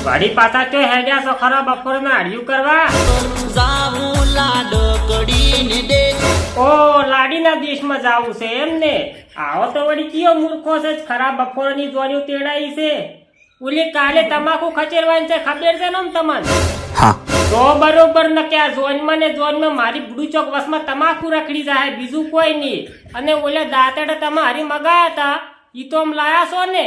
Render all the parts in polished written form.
વળી પાછા ચો હેડ્યા છો ખરા બપોરના હાડિયું કરવા? ઓ લાડીના દેશમાં જાવું છે એમ ને? આવો તો વળી કયો મૂર્ખો છે ખરા બપોરની જોડીઓ તેડાઈ છે. ઓલી કાલે તમાકુ ખચેરવાની છે ખબર છે ને તમને? તો બરોબર ન કે આ ઝોનમાં ને ઝોનમાં મારી બુડુ ચોક વસમાં તમાકુ રખડી જાય બીજું કોઈ નહીં. અને ઓલે દાંતેડે તમે હરી મગાયા હતા ઈ તો આમ લાયા છો ને?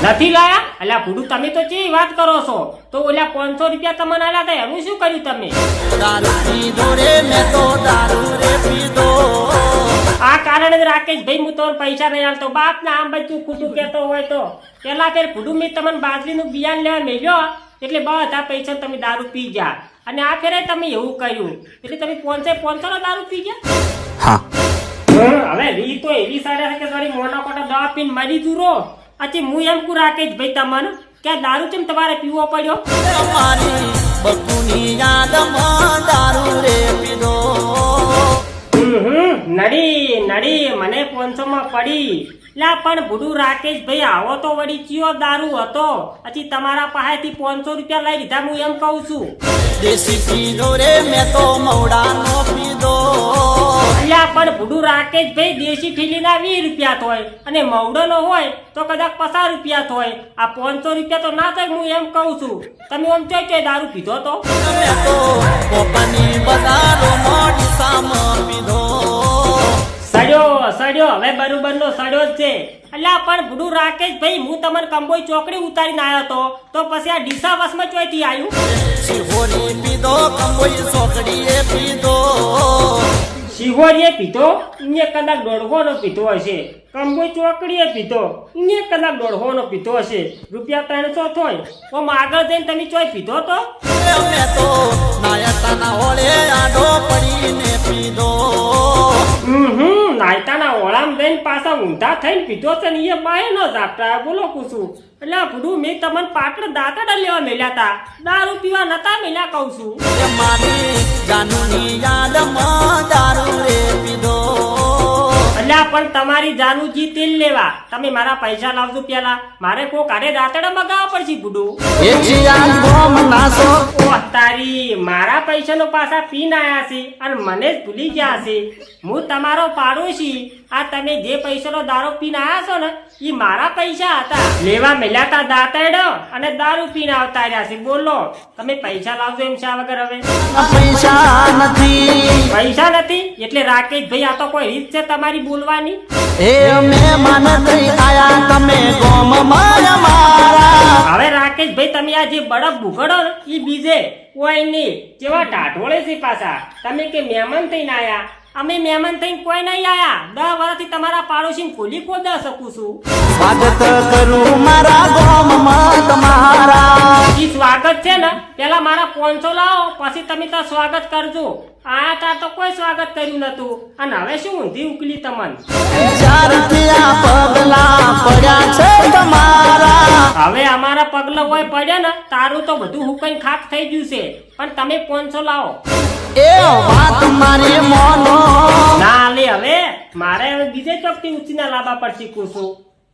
નથી લાયા? અલ્યા બુડુ તમે તો ચી વાત કરો છો? તો ઓલા 500 રૂપિયા તમને આલ્યા હતા એનું શું કર્યું તમે? આ કારણે રાકેશભાઈ હું તો પૈસા નહીં આલતો. બાપ ના આમ બધું ખોટું કહેતો હોય તો પેલા ફેર બુડુ મેં તમને બાજરીનું બિયાન લેવા મેલ્યો એટલે બધા પૈસા તમે દારૂ પી ગયા. અને આ ફેરે તમે એવું કર્યું એટલે તમે 500 નો દારૂ પી ગયા. હવે રી તો એવી સારા છે કે તારી મોટા મોટા દવા પીને મરી જુરો. અચ્છી હું એમ કુ રાકેશ ભાઈ તમને કે દારૂ કેમ તમારે પીવો પડ્યો? નડી નડી મને 500 માં પડી. લા પણ બુડુ રાકેશ ભાઈ આવો તો વળી ચિયો દારૂ હતો? પછી તમારા પાસેથી 500 રૂપિયા લઈ લીધા હું એમ કહું છું. દેશી પીધો રે મેં તો મવડાનો પીધો. અલ્યા પણ બુડુ રાકેશ ભાઈ દેશી ઠીલીના 20 રૂપિયા થોય અને મવડોનો હોય તો કદાચ 50 રૂપિયા થોય. આ 500 રૂપિયા તો ના થાય હું એમ કહું છું. તમે આમ ચોય દારૂ પીધો તો? મેં તો કોપની બજારો મોડી સામ પીધો. સડ્યો હવે બરોબર નો સડ્યો જ છે. અલ્યા પણ બુડુ રાકેશ ભાઈ હું તમને કંબોઈ ચોકડી ઉતારીને આવ્યો તો પછી આ ડીસા બસમાં ચોયથી આવ્યું? શિહોરી પીધો કંબોઈ ચોકડીએ પીધો. શિહોરીએ પીધો? ઇને કદાચ 150 નો પીધો હશે. કંબોઈ ચોકડીએ પીધો? ઇને કદાચ 150 નો પીધો હશે. રૂપિયા 300 થોય. ઓમ આગળ જઈને તમે ચોય પીધો તો? મેં તો નાયતાના હોળે આડો પડીને પીધો. નાયતાના ઓળામ જઈને પાછા ઊંધા થઈને પીધો છે ને એ બાય ન જાગતા બોલો પૂછું. એટલે બુડુ મેં તમને પાટણ દાંતડા લેવા મેલ્યા તા દારૂ પીવા નતા મેલ્યા કહું છું. મારી જાનુની યાદમાં દારૂ રે પીધો. અલ્યા પણ તમારી જાનુજી તેલ લેવા તમે મારા પૈસા લાવજો પેલા. મારે કોક આરે દાંતડા મગાવવા પડશે બુડુ. ઓહ તારી મારા પૈસાનો પાછા પીન આયા છે અને મને જ ભૂલી ગયા છે. હું તમારો પાડોશી. આ તમે જે પૈસાનો દારૂ પીને આયા છો ને એ મારા પૈસા હતા. લેવા મેલ્યા તા દાંતડો અને દારૂ પીને આવતા રહ્યા છે. બોલો તમે પૈસા લાવજો એમ શા વગર? હવે પૈસા નથી એટલે રાકેશ ભાઈ આ તો કોઈ રીત છે તમારી બોલવાની? હવે રાકેશ ભાઈ તમે આ જે બળફ ભૂગડો ને એ બીજે કોઈ નહીં. કેવા ટાઢોળે છે પાછા. તમે કે મહેમાન થઈને આયા. અમે મહેમાન થઈને કોઈ નહીં આયા. 10 વર્ષથી તમારા પાડોશી ખોલી ખોદા શકું છું. સ્વાગત કરું મારા ગામમાં તમારા. ઈ સ્વાગત છે ને પેલા મારા 500 લાવો પછી તમે તો સ્વાગત કરજો. આ તાર તો કોઈ સ્વાગત કર્યું નતું અને હવે શું ઊંધી ઉકલી તમને? હવે અમારા પગલા હોય પડ્યા ને તારું તો બધું હુકાઈ ખાક થઈ ગયું છે. પણ તમે 500 લાવો. ના લે હવે મારે બીજે ચોકથી ઉછીના લાવવા પડશે કુશું.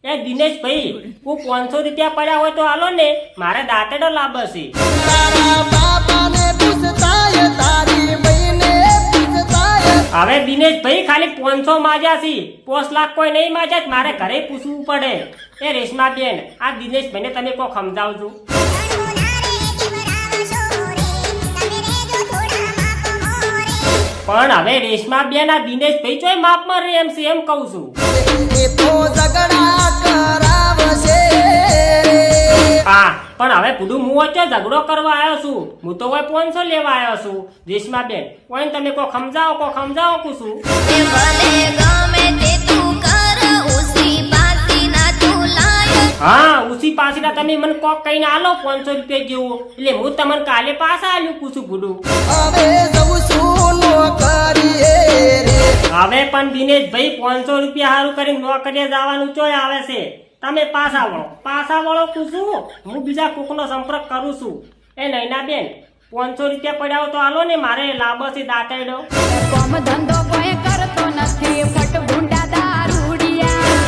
એ દિનેશ ભાઈ હું 500 રૂપિયા પડ્યા હોય તો હાલો ને મારે દાંતડો લાભ છે. હવે દિનેશ ભાઈ ખાલી 500 માજ્યા છે. 5 લાખ કોઈ નહીં માજ્યા. મારે ઘરે પૂછવું પડે. એ રેશમા બેન આ દિનેશ ભાઈને તમે કોઈ સમજાવજો. પણ હવે રેશમા બેન આ દિનેશ ભાઈ ચોય માપમાં રે એમ છે એમ કહું છું. હા પણ હવે બુડુ હું વચ્ચે ઝઘડો કરવા આવ્યો છું. હું તો કોઈ 500 લેવા આવ્યો છું. રેશમા બેન કોઈ તમે કોઈ સમજાવો કુશું. હા ઉસી પાસીના તમે મને કોક કહીને આલો 500 રૂપિયા જેવું એટલે હું તમને કાલે પાછા આલ્યું કુશું બુડુ. હવે પણ દિનેશ ભાઈ 500 રૂપિયા સારું કરીને નોકરીએ જવાનું ચોય આવે છે. તમે પાછા વળો કુશું. હું બીજા કોકનો સંપર્ક કરું છું. એ નૈના બેન 500 રૂપિયા પડ્યા તો આલો ને મારે લાભ છે દાંતડો.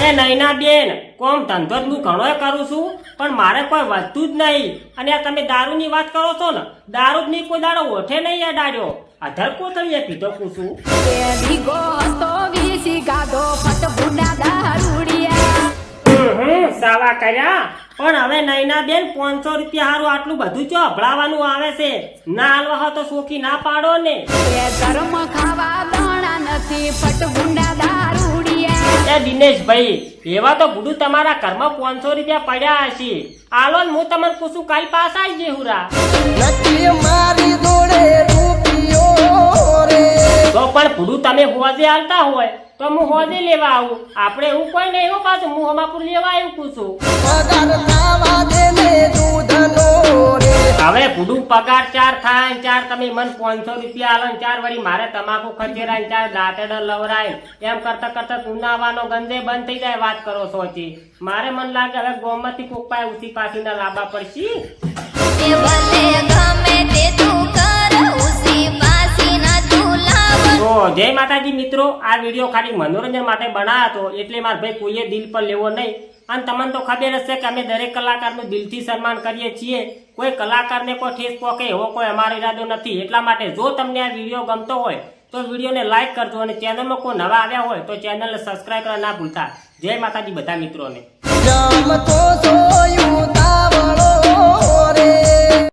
એ અરે નૈના બેન, કોમ ધંધો જ હું ઘણોય કરું છું, પણ મારે કોઈ વધતું જ નહીં. અને આ તમે દારૂની વાત કરો છો ને, દારૂ જ નહીં કોઈ દાડો ઓઠે નહીં અડાડ્યો. અધર કોથળીએ પીધો પૂછું. સાવા કર્યા. પણ હવે નૈના બેન 500 રૂપિયા હારું આટલું બધું ચો અભળાવાનું આવે છે. ના હાલવા હોય તો સોખી ના પાડો ને. એ દિનેશભાઈ, એવા તો બુડું તમારા ઘરમાં 500 રૂપિયા પડ્યા હશે. આલો ને હું તમને પૂછું, કાલ પાસ આવી જઈ હુરા. તો પણ બુડું તમે હોજે હાલતા હોય તો હું હોજે લેવા આવું. આપણે એવું કોઈ નહીં હો, પાછું હું હમાપુર લેવા આવ્યું પૂછું. હવે બુડું પગાર 4 થાય, 4 તમે મને 500 રૂપિયા આલો ને 4 વળી મારે તમાકુ ખચેરાય ને 4 દાંતેડા લવરાય, એમ કરતા કરતા ઉનાવાનો ગંદે બંધ થઈ જાય. વાત કરો છો જી. મારે મન લાગે હવે ગોમતી કોકપાય ઉસી પાછી ના લાંબા પડશી. તો જય માતાજી મિત્રો, આ વિડીયો ખાલી મનોરંજન માટે બનાવ્યો હતો, એટલે મારા ભાઈ કોઈએ દિલ પર લેવો નહીં. અને તમને તો ખબર હશે કે અમે દરેક કલાકારનું દિલથી સન્માન કરીએ છીએ. કોઈ કલાકારને કોઈ ઠેસ પોકે એવો કોઈ અમારો ઈરાદો નથી. એટલા માટે જો તમને આ વિડીયો ગમતો હોય તો વિડીયોને લાઈક કરજો, અને ચેનલમાં કોઈ નવા આવ્યા હોય તો ચેનલને સબસ્ક્રાઈબ કરવા ના ભૂલતા. જય માતાજી બધા મિત્રોને.